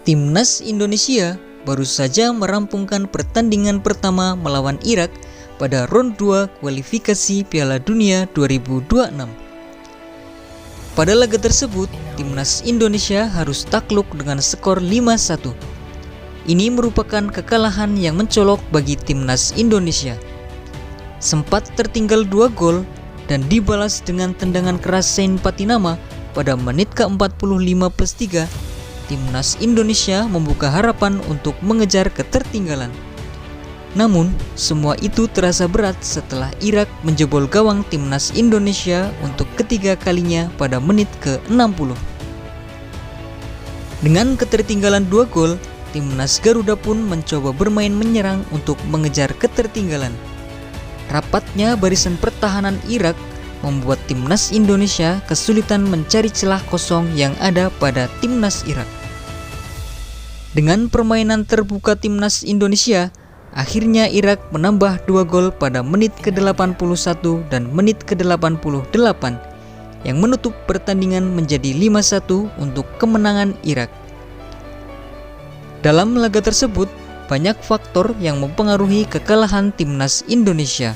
Timnas Indonesia baru saja merampungkan pertandingan pertama melawan Irak pada round 2 kualifikasi Piala Dunia 2026. Pada laga tersebut, Timnas Indonesia harus takluk dengan skor 5-1. Ini merupakan kekalahan yang mencolok bagi Timnas Indonesia. Sempat tertinggal 2 gol dan dibalas dengan tendangan keras Zain Patinama pada menit ke-45+3. Timnas Indonesia membuka harapan untuk mengejar ketertinggalan. Namun, semua itu terasa berat setelah Irak menjebol gawang Timnas Indonesia untuk ketiga kalinya pada menit ke-60. Dengan ketertinggalan 2 gol, Timnas Garuda pun mencoba bermain menyerang untuk mengejar ketertinggalan. Rapatnya barisan pertahanan Irak membuat Timnas Indonesia kesulitan mencari celah kosong yang ada pada Timnas Irak. Dengan permainan terbuka Timnas Indonesia, akhirnya Irak menambah 2 gol pada menit ke-81 dan menit ke-88 yang menutup pertandingan menjadi 5-1 untuk kemenangan Irak. Dalam laga tersebut, banyak faktor yang mempengaruhi kekalahan Timnas Indonesia.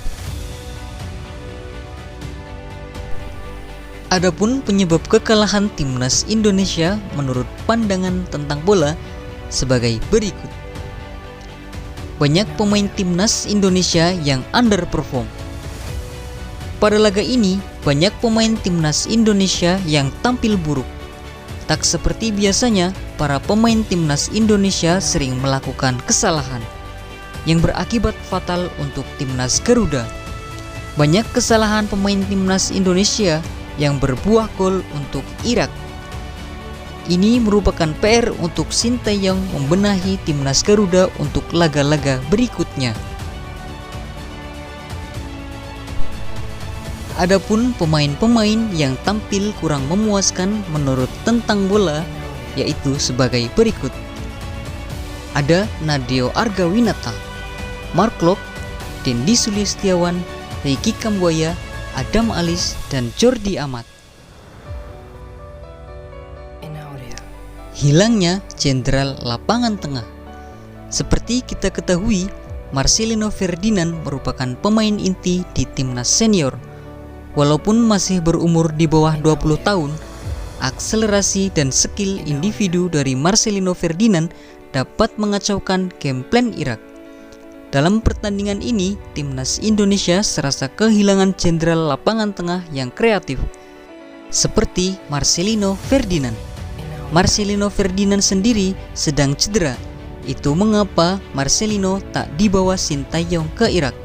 Adapun penyebab kekalahan Timnas Indonesia menurut pandangan tentang bola sebagai berikut. Banyak pemain Timnas Indonesia yang underperform. Pada laga ini, banyak pemain Timnas Indonesia yang tampil buruk. Tak seperti biasanya, para pemain Timnas Indonesia sering melakukan kesalahan yang berakibat fatal untuk Timnas Garuda. Banyak kesalahan pemain Timnas Indonesia yang berbuah gol untuk Irak. Ini merupakan PR untuk Sinteyong membenahi Timnas Garuda untuk laga-laga berikutnya. Adapun pemain-pemain yang tampil kurang memuaskan menurut tentang bola yaitu sebagai berikut. Ada Nadeo Argawinata, Mark Klok, Dendi Sulistiawan, Ricky Kambuaya, Adam Alis, dan Jordi Amat. Hilangnya jenderal lapangan tengah. Seperti kita ketahui, Marcelino Ferdinand merupakan pemain inti di timnas senior. Walaupun masih berumur di bawah 20 tahun, akselerasi dan skill individu dari Marcelino Ferdinand dapat mengacaukan game plan Irak. Dalam pertandingan ini, Timnas Indonesia serasa kehilangan jenderal lapangan tengah yang kreatif, seperti Marcelino Ferdinand. Marcelino Ferdinand sendiri sedang cedera. Itu mengapa Marcelino tak dibawa Sinteyong ke Irak.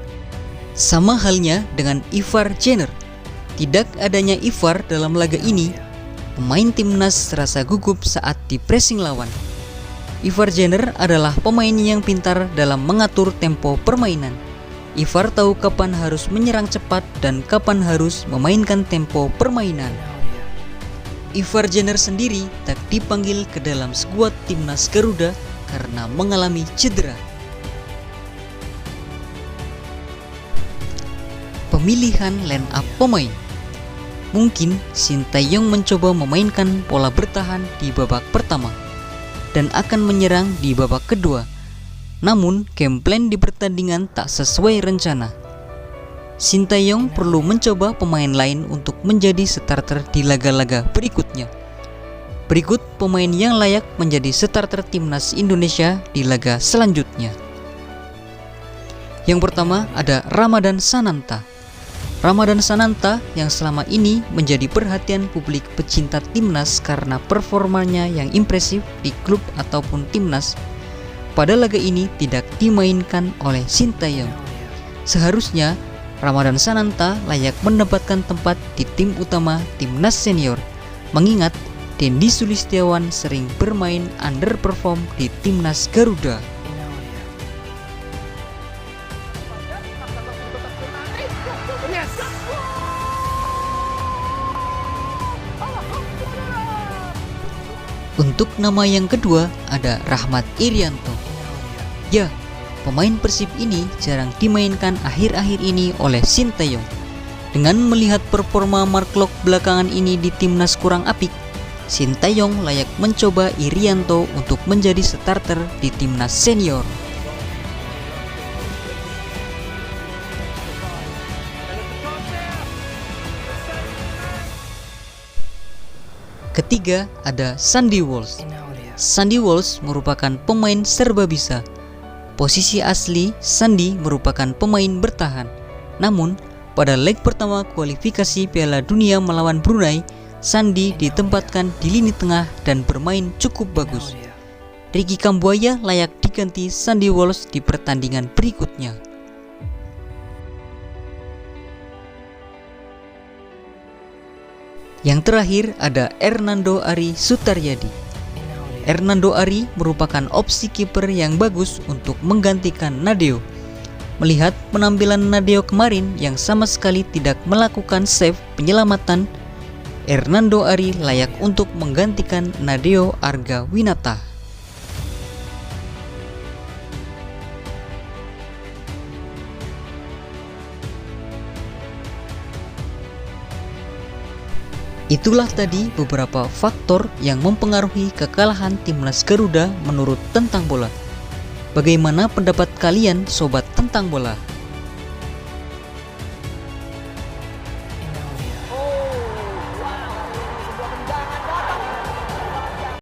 Sama halnya dengan Ivar Jenner. Tidak adanya Ivar dalam laga ini, pemain Timnas serasa gugup saat di pressing lawan. Ivar Jenner adalah pemain yang pintar dalam mengatur tempo permainan. Ivar tahu kapan harus menyerang cepat dan kapan harus memainkan tempo permainan. Ivar Jenner sendiri tak dipanggil ke dalam skuad Timnas Garuda karena mengalami cedera. Pemilihan line up pemain. Mungkin Sinteyong mencoba memainkan pola bertahan di babak pertama dan akan menyerang di babak kedua. Namun, game plan di pertandingan tak sesuai rencana. Sinteyong perlu mencoba pemain lain untuk menjadi starter di laga-laga berikutnya. Berikut pemain yang layak menjadi starter Timnas Indonesia di laga selanjutnya. Yang pertama ada Ramadan Sananta. Ramadan Sananta yang selama ini menjadi perhatian publik pecinta Timnas karena performanya yang impresif di klub ataupun Timnas, pada laga ini tidak dimainkan oleh Sinteyong. Seharusnya Ramadan Sananta layak mendapatkan tempat di tim utama Timnas senior, mengingat Dendi Sulistiawan sering bermain underperform di Timnas Garuda. Untuk nama yang kedua ada Rahmat Irianto. Ya, pemain Persib ini jarang dimainkan akhir-akhir ini oleh Sinteyong. Dengan melihat performa Mark Klok belakangan ini di Timnas kurang apik, Sintayong layak mencoba Irianto untuk menjadi starter di timnas senior. Ketiga, ada Sandy Walsh. Sandy Walsh merupakan pemain serba bisa. Posisi asli Sandy merupakan pemain bertahan. Namun, pada leg pertama kualifikasi Piala Dunia melawan Brunei, Sandy ditempatkan di lini tengah dan bermain cukup bagus. Ricky Kambuaya layak diganti Sandy Walsh di pertandingan berikutnya. Yang terakhir ada Hernando Ari Sutaryadi. Hernando Ari merupakan opsi kiper yang bagus untuk menggantikan Nadeo. Melihat penampilan Nadeo kemarin yang sama sekali tidak melakukan save penyelamatan, Hernando Ari layak untuk menggantikan Nadeo Argawinata. Itulah tadi beberapa faktor yang mempengaruhi kekalahan timnas Garuda menurut Tentang Bola. Bagaimana pendapat kalian sobat Tentang Bola?